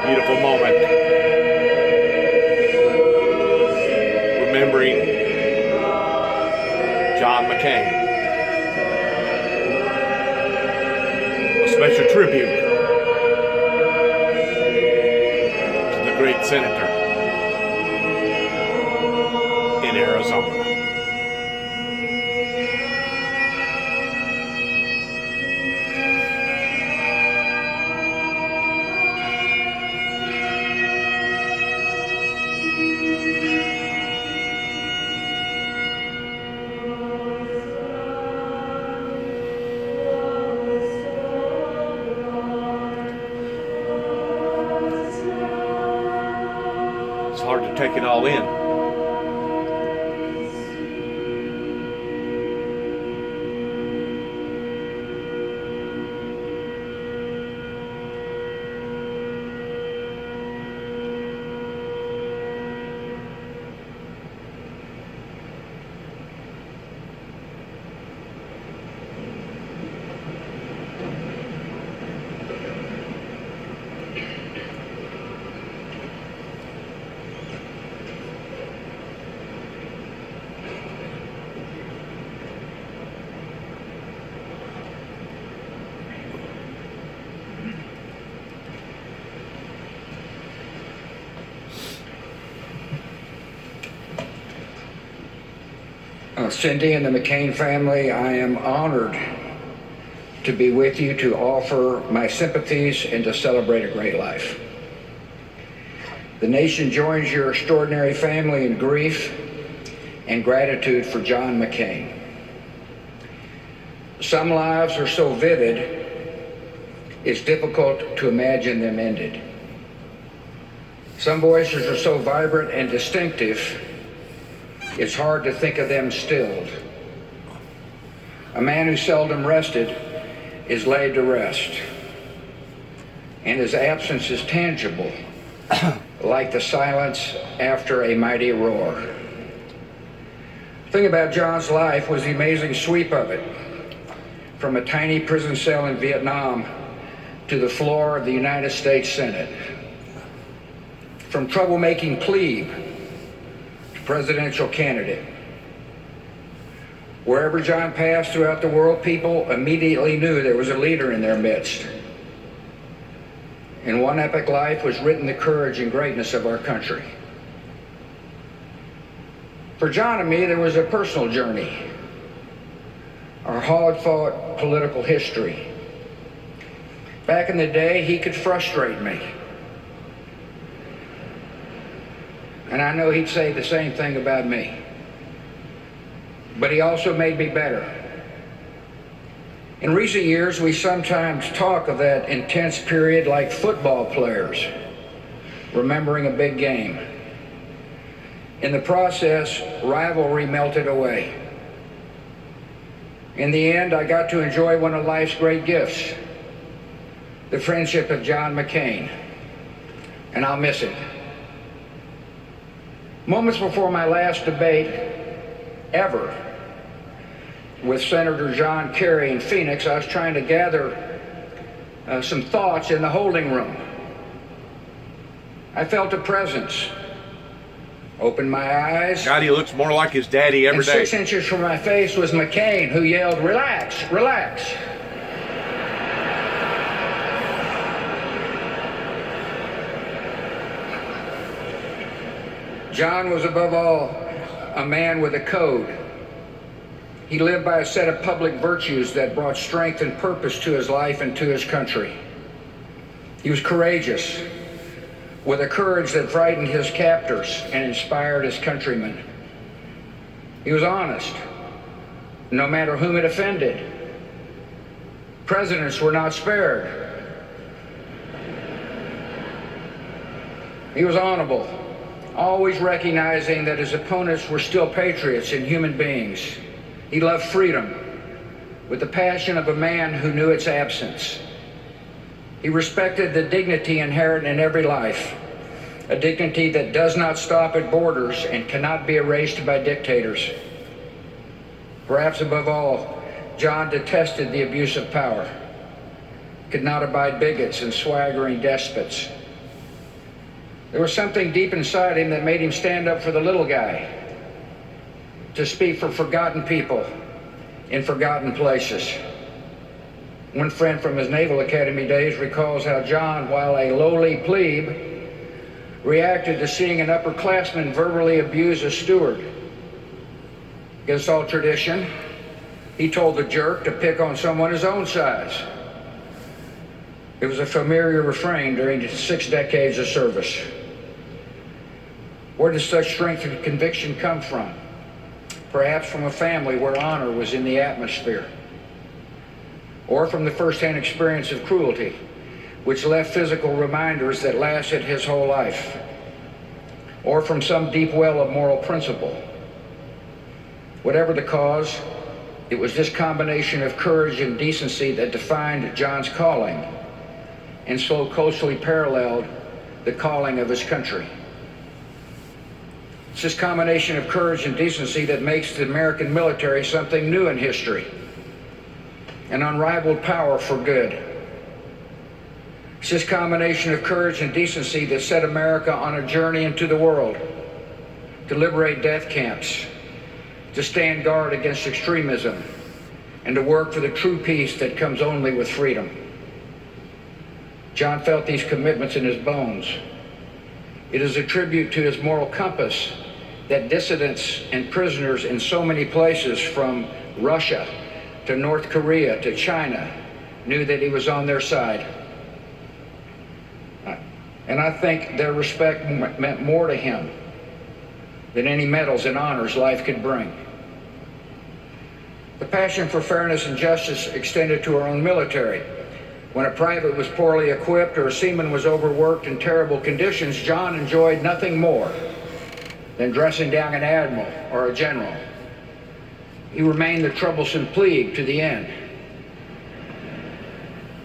Beautiful moment. Remembering John McCain. A special tribute to the great senator in Arizona. It's hard to take it all in. Cindy and the McCain family, I am honored to be with you to offer my sympathies and to celebrate a great life. The nation joins your extraordinary family in grief and gratitude for John McCain. Some lives are so vivid, it's difficult to imagine them ended. Some voices are so vibrant and distinctive, it's hard to think of them stilled. A man who seldom rested is laid to rest, and his absence is tangible, like the silence after a mighty roar. The thing about John's life was the amazing sweep of it, from a tiny prison cell in Vietnam to the floor of the United States Senate, from troublemaking plebe presidential candidate. Wherever John passed throughout the world, people immediately knew there was a leader in their midst. In one epic life was written the courage and greatness of our country. For John and me, there was a personal journey, our hard-fought political history. Back in the day, he could frustrate me. And I know he'd say the same thing about me. But he also made me better. In recent years, we sometimes talk of that intense period like football players remembering a big game. In the process, rivalry melted away. In the end, I got to enjoy one of life's great gifts, the friendship of John McCain, and I'll miss it. Moments before my last debate ever with Senator John Kerry in Phoenix, I was trying to gather some thoughts in the holding room. I felt a presence. Opened my eyes. God, he looks more like his daddy every and day. 6 inches from my face was McCain, who yelled, "Relax, relax." John was above all a man with a code. He lived by a set of public virtues that brought strength and purpose to his life and to his country. He was courageous, with a courage that frightened his captors and inspired his countrymen. He was honest, no matter whom it offended. Presidents were not spared. He was honorable, always recognizing that his opponents were still patriots and human beings. He loved freedom with the passion of a man who knew its absence. He respected the dignity inherent in every life, a dignity that does not stop at borders and cannot be erased by dictators. Perhaps above all, John detested the abuse of power, could not abide bigots and swaggering despots. There was something deep inside him that made him stand up for the little guy, to speak for forgotten people in forgotten places. One friend from his Naval Academy days recalls how John, while a lowly plebe, reacted to seeing an upperclassman verbally abuse a steward. Against all tradition, he told the jerk to pick on someone his own size. It was a familiar refrain during his 6 decades of service. Where does such strength of conviction come from? Perhaps from a family where honor was in the atmosphere, or from the first-hand experience of cruelty, which left physical reminders that lasted his whole life, or from some deep well of moral principle. Whatever the cause, it was this combination of courage and decency that defined John's calling, and so closely paralleled the calling of his country. It's this combination of courage and decency that makes the American military something new in history, an unrivaled power for good. It's this combination of courage and decency that set America on a journey into the world, to liberate death camps, to stand guard against extremism, and to work for the true peace that comes only with freedom. John felt these commitments in his bones. It is a tribute to his moral compass that dissidents and prisoners in so many places, from Russia to North Korea to China, knew that he was on their side. And I think their respect meant more to him than any medals and honors life could bring. The passion for fairness and justice extended to our own military. When a private was poorly equipped or a seaman was overworked in terrible conditions, John enjoyed nothing more than dressing down an admiral or a general. He remained the troublesome plebe to the end.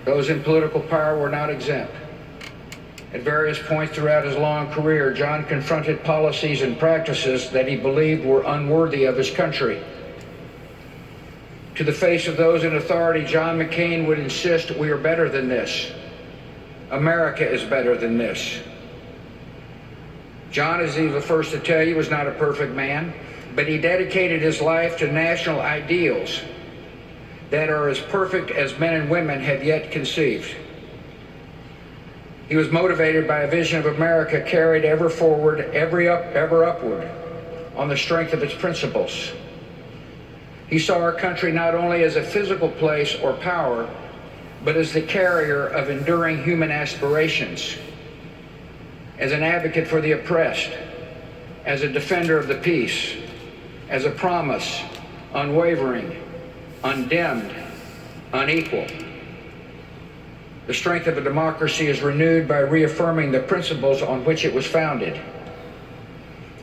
Those in political power were not exempt. At various points throughout his long career, John confronted policies and practices that he believed were unworthy of his country. To the face of those in authority, John McCain would insist, "We are better than this. America is better than this." John, as he was the first to tell you, was not a perfect man, but he dedicated his life to national ideals that are as perfect as men and women have yet conceived. He was motivated by a vision of America carried ever forward, ever upward, on the strength of its principles. He saw our country not only as a physical place or power, but as the carrier of enduring human aspirations, as an advocate for the oppressed, as a defender of the peace, as a promise, unwavering, undimmed, unequal. The strength of a democracy is renewed by reaffirming the principles on which it was founded.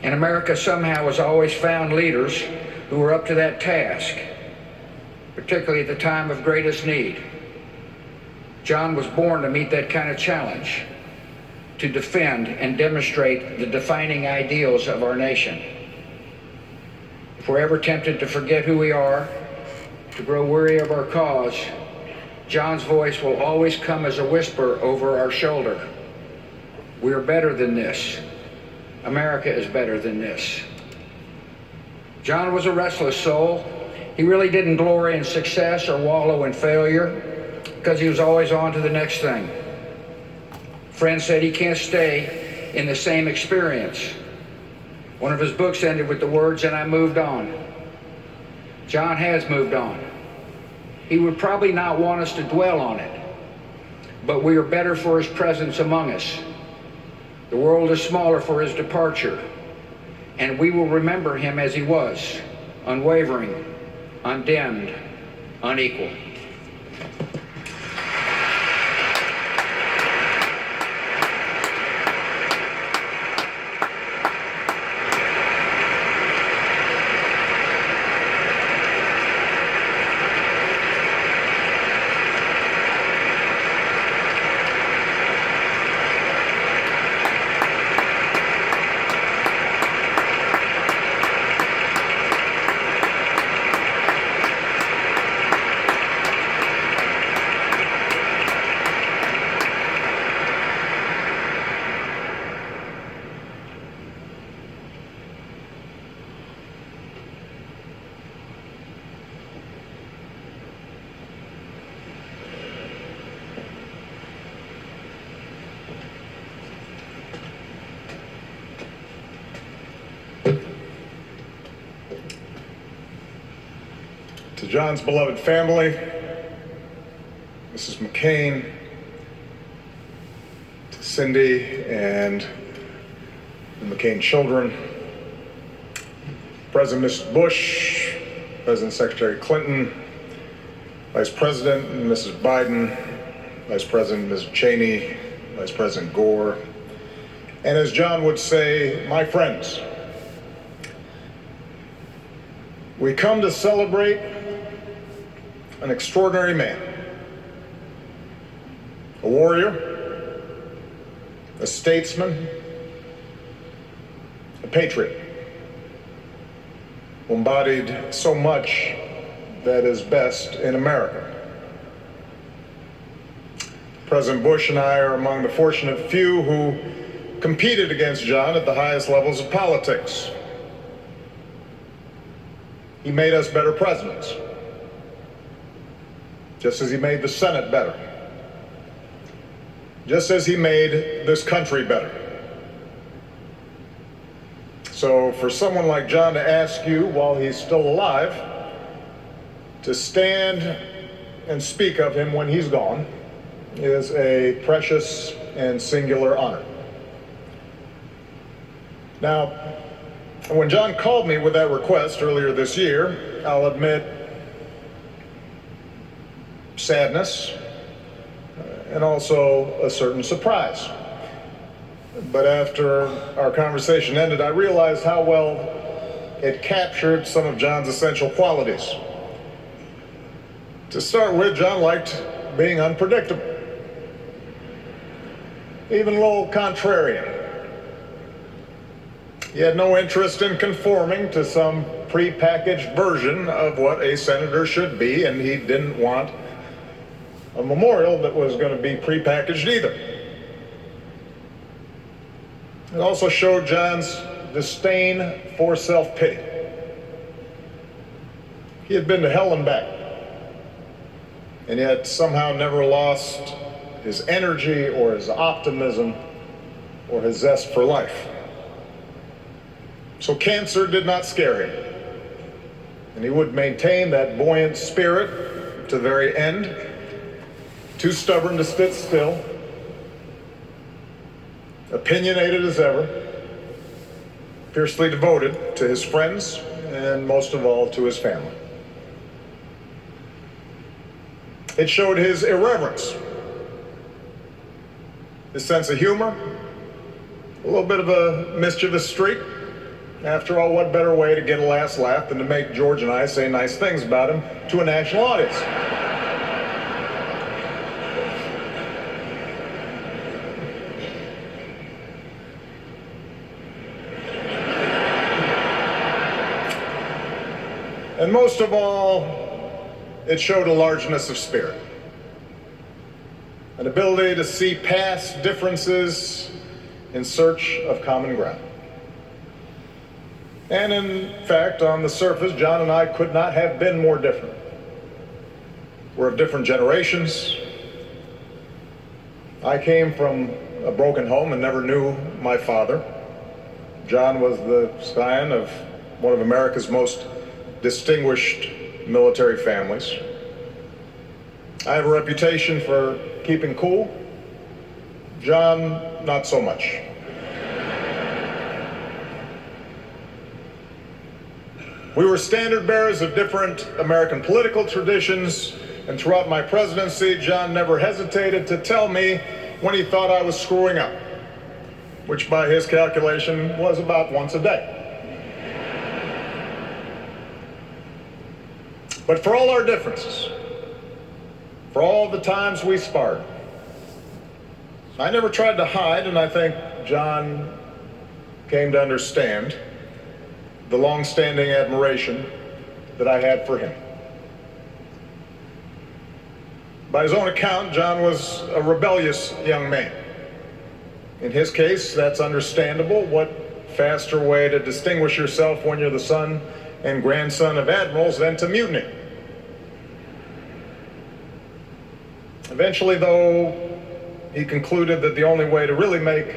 And America somehow has always found leaders who were up to that task, particularly at the time of greatest need. John was born to meet that kind of challenge, to defend and demonstrate the defining ideals of our nation. If we're ever tempted to forget who we are, to grow weary of our cause, John's voice will always come as a whisper over our shoulder. We are better than this. America is better than this. John was a restless soul. He really didn't glory in success or wallow in failure, because he was always on to the next thing. Friends said he can't stay in the same experience. One of his books ended with the words, "And I moved on." John has moved on. He would probably not want us to dwell on it, but we are better for his presence among us. The world is smaller for his departure, and we will remember him as he was, unwavering, undimmed, unequal. To John's beloved family, Mrs. McCain, to Cindy and the McCain children, President Mrs. Bush, President Secretary Clinton, Vice President Mrs. Biden, Vice President Mrs. Cheney, Vice President Gore, and as John would say, my friends. We come to celebrate an extraordinary man, a warrior, a statesman, a patriot, who embodied so much that is best in America. President Bush and I are among the fortunate few who competed against John at the highest levels of politics. He made us better presidents, just as he made the Senate better, just as he made this country better. So for someone like John to ask you, while he's still alive, to stand and speak of him when he's gone is a precious and singular honor. Now, when John called me with that request earlier this year, I'll admit sadness and also a certain surprise. But after our conversation ended, I realized how well it captured some of John's essential qualities. To start with, John liked being unpredictable, even a little contrarian. He had no interest in conforming to some prepackaged version of what a senator should be, and he didn't want a memorial that was going to be prepackaged either. It also showed John's disdain for self-pity. He had been to hell and back, and yet somehow never lost his energy or his optimism or his zest for life. So cancer did not scare him, and he would maintain that buoyant spirit to the very end, too stubborn to sit still, opinionated as ever, fiercely devoted to his friends, and most of all to his family. It showed his irreverence, his sense of humor, a little bit of a mischievous streak. After all, what better way to get a last laugh than to make George and I say nice things about him to a national audience? And most of all, it showed a largeness of spirit, an ability to see past differences in search of common ground. And in fact, on the surface, John and I could not have been more different. We're of different generations. I came from a broken home and never knew my father. John was the scion of one of America's most distinguished military families. I have a reputation for keeping cool. John, not so much. We were standard bearers of different American political traditions, and throughout my presidency, John never hesitated to tell me when he thought I was screwing up, which by his calculation was about once a day. But for all our differences, for all the times we sparred, I never tried to hide, and I think John came to understand the long-standing admiration that I had for him. By his own account, John was a rebellious young man. In his case, that's understandable. What faster way to distinguish yourself when you're the son and grandson of admirals than to mutiny? Eventually, though, he concluded that the only way to really make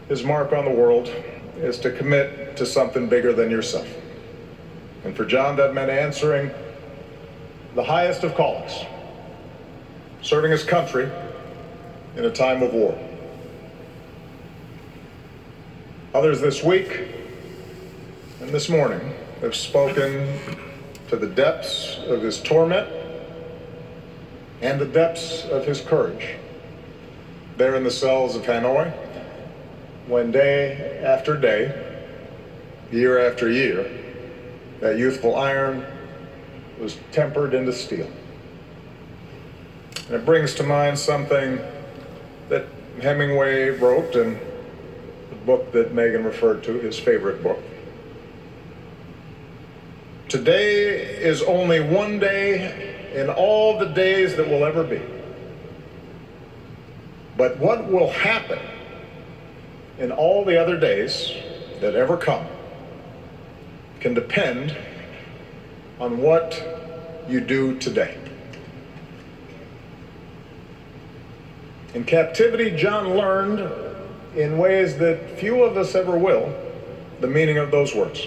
his mark on the world is to commit to something bigger than yourself. And for John, that meant answering the highest of callings, serving his country in a time of war. Others this week and this morning have spoken to the depths of his torment and the depths of his courage there in the cells of Hanoi, when day after day, year after year, that youthful iron was tempered into steel. And it brings to mind something that Hemingway wrote in the book that Megan referred to, his favorite book. Today is only one day in all the days that will ever be. But what will happen in all the other days that ever come can depend on what you do today. In captivity, John learned, in ways that few of us ever will, the meaning of those words.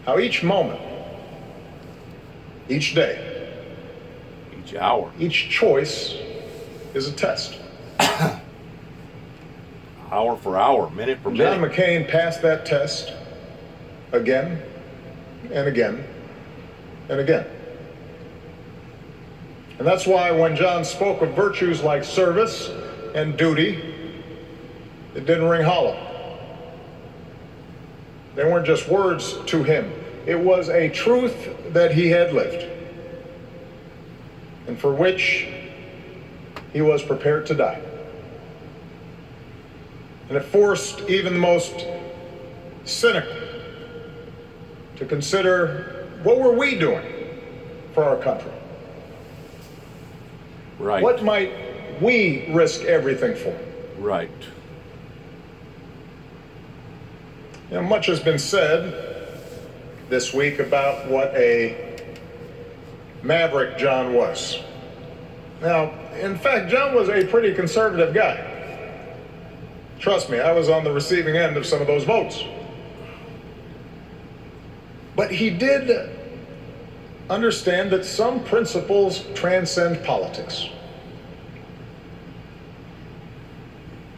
How each moment, each day, Each hour. each choice is a test. Hour for hour, minute for John minute. McCain passed that test again and again and again. And that's why when John spoke of virtues like service and duty, it didn't ring hollow. They weren't just words to him. It was a truth that he had lived, and for which he was prepared to die. And it forced even the most cynical to consider, what were we doing for our country? Right. What might we risk everything for? Right. You know, much has been said this week about what a maverick John was. Now, in fact, John was a pretty conservative guy. Trust me, I was on the receiving end of some of those votes. But he did understand that some principles transcend politics,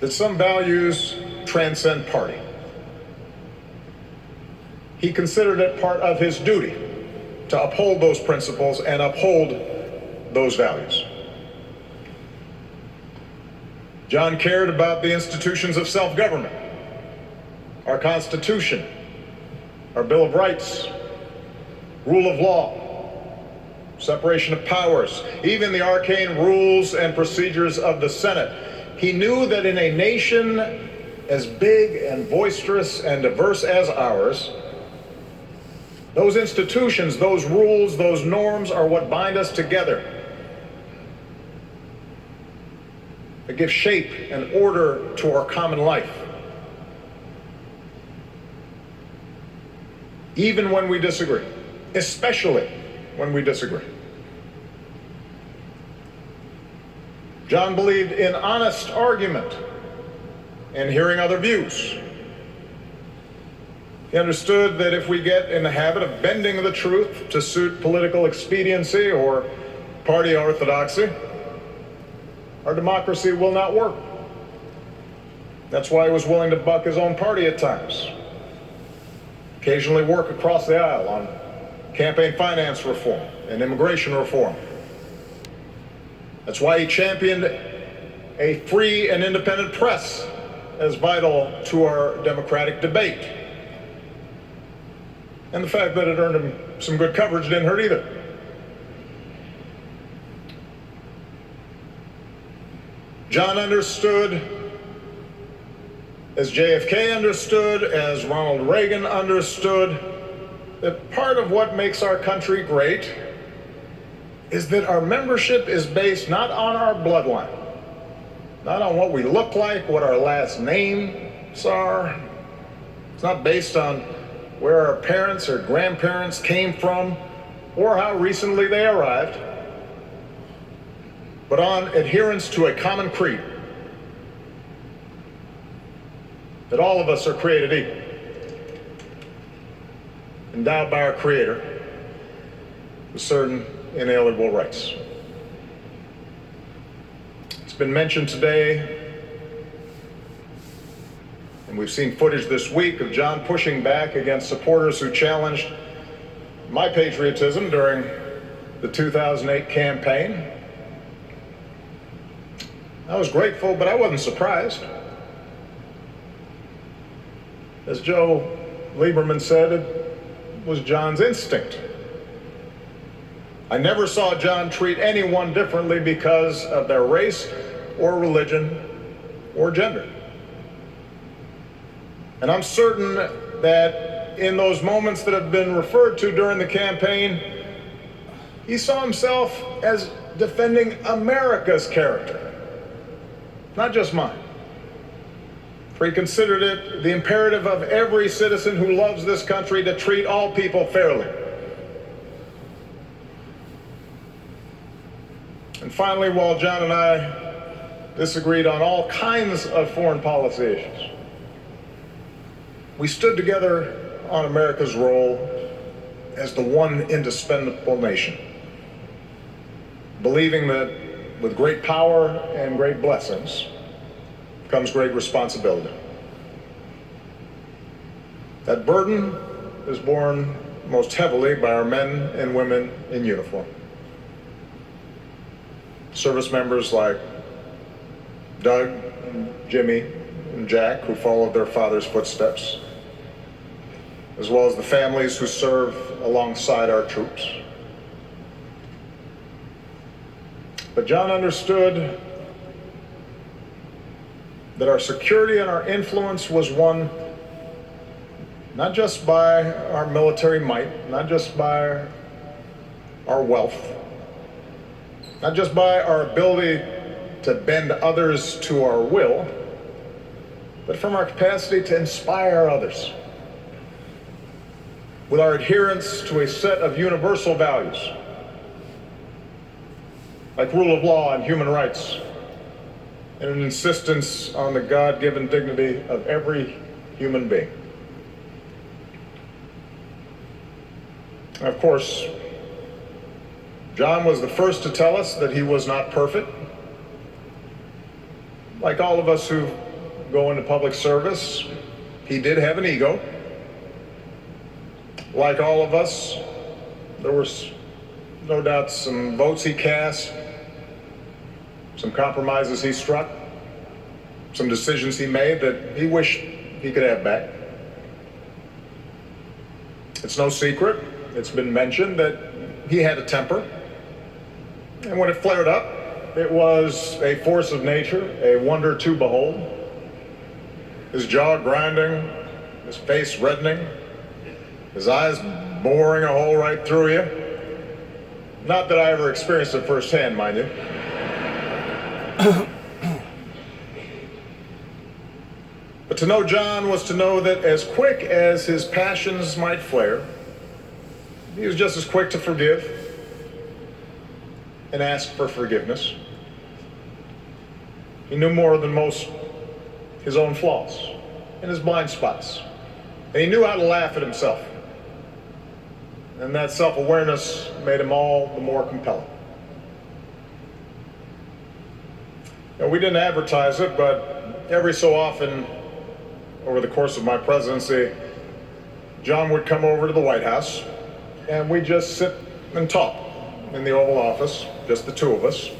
that some values transcend party. He considered it part of his duty to uphold those principles and uphold those values. John cared about the institutions of self-government, our Constitution, our Bill of Rights, rule of law, separation of powers, even the arcane rules and procedures of the Senate. He knew that in a nation as big and boisterous and diverse as ours, those institutions, those rules, those norms are what bind us together. They give shape and order to our common life. Even when we disagree, especially when we disagree. John believed in honest argument and hearing other views. He understood that if we get in the habit of bending the truth to suit political expediency or party orthodoxy, our democracy will not work. That's why he was willing to buck his own party at times, occasionally work across the aisle on campaign finance reform and immigration reform. That's why he championed a free and independent press as vital to our democratic debate. And the fact that it earned him some good coverage didn't hurt either. John understood, as JFK understood, as Ronald Reagan understood, that part of what makes our country great is that our membership is based not on our bloodline, not on what we look like, what our last names are. It's not based on where our parents or grandparents came from or how recently they arrived, but on adherence to a common creed, that all of us are created equal. endowed by our Creator with certain inalienable rights. It's been mentioned today, and we've seen footage this week of John pushing back against supporters who challenged my patriotism during the 2008 campaign. I was grateful, but I wasn't surprised. As Joe Lieberman said, it was John's instinct. I never saw John treat anyone differently because of their race or religion or gender. And I'm certain that in those moments that have been referred to during the campaign, he saw himself as defending America's character, not just mine. For he considered it the imperative of every citizen who loves this country to treat all people fairly. And finally, while John and I disagreed on all kinds of foreign policy issues, we stood together on America's role as the one indispensable nation, believing that with great power and great blessings comes great responsibility. That burden is borne most heavily by our men and women in uniform. Service members like Doug, and Jimmy, and Jack, who followed their father's footsteps, as well as the families who serve alongside our troops. But John understood that our security and our influence was won not just by our military might, not just by our wealth, not just by our ability to bend others to our will, but from our capacity to inspire others with our adherence to a set of universal values like rule of law and human rights, and an insistence on the God-given dignity of every human being. And of course, John was the first to tell us that he was not perfect. Like all of us who go into public service, he did have an ego. Like all of us, there were no doubt some votes he cast, some compromises he struck, some decisions he made that he wished he could have back. It's no secret, it's been mentioned that he had a temper. And when it flared up, it was a force of nature, a wonder to behold. His jaw grinding, his face reddening, his eyes boring a hole right through you. Not that I ever experienced it firsthand, mind you. But to know John was to know that as quick as his passions might flare, he was just as quick to forgive and ask for forgiveness. He knew more than most his own flaws and his blind spots. And he knew how to laugh at himself. And that self-awareness made him all the more compelling. Now, we didn't advertise it, but every so often over the course of my presidency, John would come over to the White House and we'd just sit and talk in the Oval Office, just the two of us.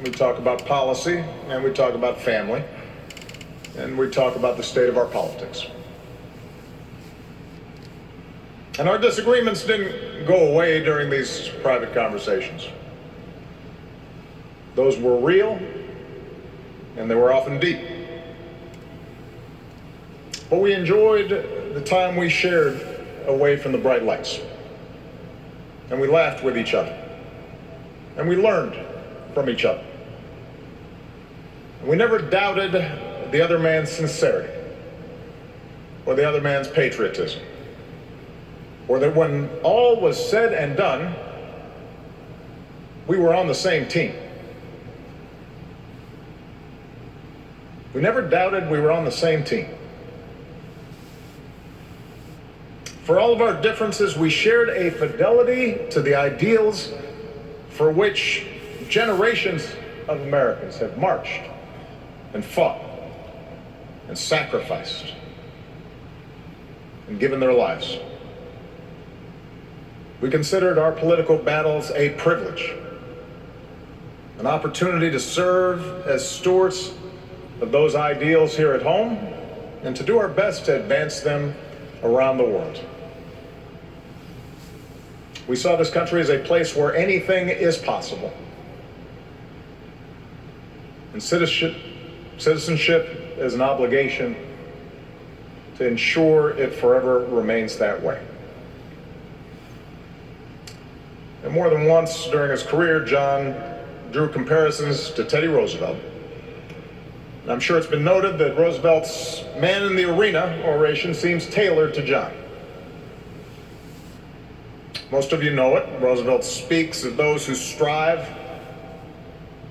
We'd talk about policy and we'd talk about family and we'd talk about the state of our politics. And our disagreements didn't go away during these private conversations. Those were real, and they were often deep. But we enjoyed the time we shared away from the bright lights. And we laughed with each other. And we learned from each other. And we never doubted the other man's sincerity, or the other man's patriotism, or that when all was said and done, we were on the same team. We never doubted we were on the same team. For all of our differences, we shared a fidelity to the ideals for which generations of Americans have marched and fought and sacrificed and given their lives. We considered our political battles a privilege, an opportunity to serve as stewards of those ideals here at home and to do our best to advance them around the world. We saw this country as a place where anything is possible. And citizenship is an obligation to ensure it forever remains that way. And more than once during his career, John drew comparisons to Teddy Roosevelt. And I'm sure it's been noted that Roosevelt's man in the arena oration seems tailored to John. Most of you know it. Roosevelt speaks of those who strive,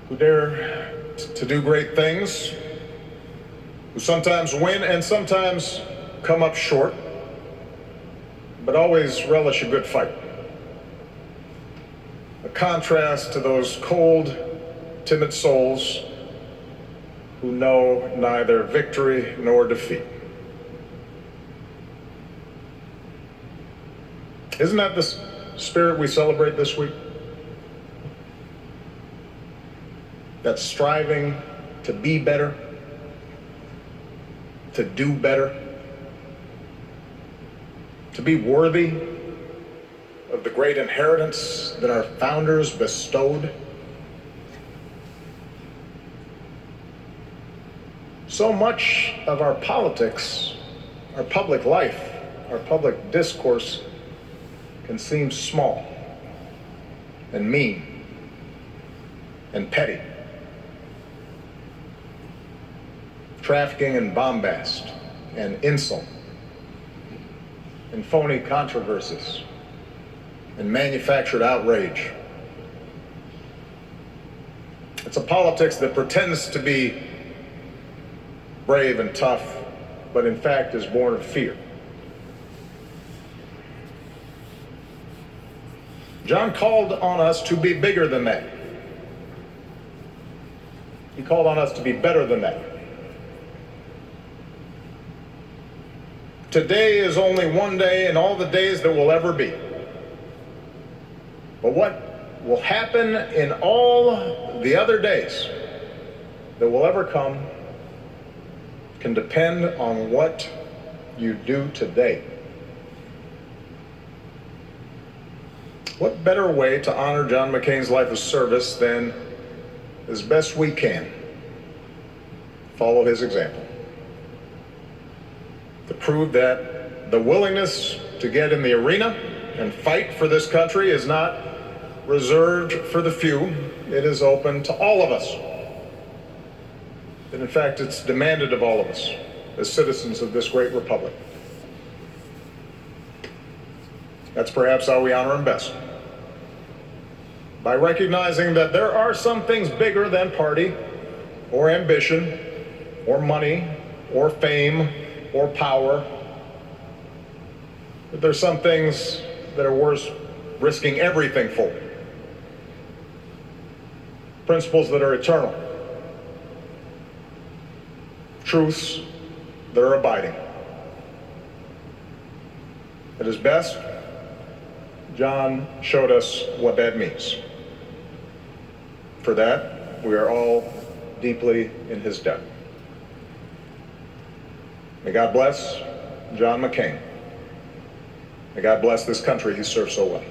who dare to do great things, who sometimes win and sometimes come up short, but always relish a good fight. A contrast to those cold, timid souls who know neither victory nor defeat. Isn't that the spirit we celebrate this week? That striving to be better, to do better, to be worthy of the great inheritance that our founders bestowed. So much of our politics, our public life, our public discourse can seem small and mean and petty. Trafficking in bombast and insult and phony controversies and manufactured outrage. It's a politics that pretends to be brave and tough, but in fact is born of fear. John called on us to be bigger than that. He called on us to be better than that. Today is only one day in all the days that will ever be. But what will happen in all the other days that will ever come can depend on what you do today. What better way to honor John McCain's life of service than, as best we can, follow his example? To prove that the willingness to get in the arena and fight for this country is not reserved for the few, it is open to all of us. And in fact, it's demanded of all of us as citizens of this great republic. That's perhaps how we honor him best. By recognizing that there are some things bigger than party or ambition or money or fame or power. But there's some things that are worth risking everything for. Principles that are eternal. Truths that are abiding. At his best, John showed us what that means. For that, we are all deeply in his debt. May God bless John McCain. May God bless this country he served so well.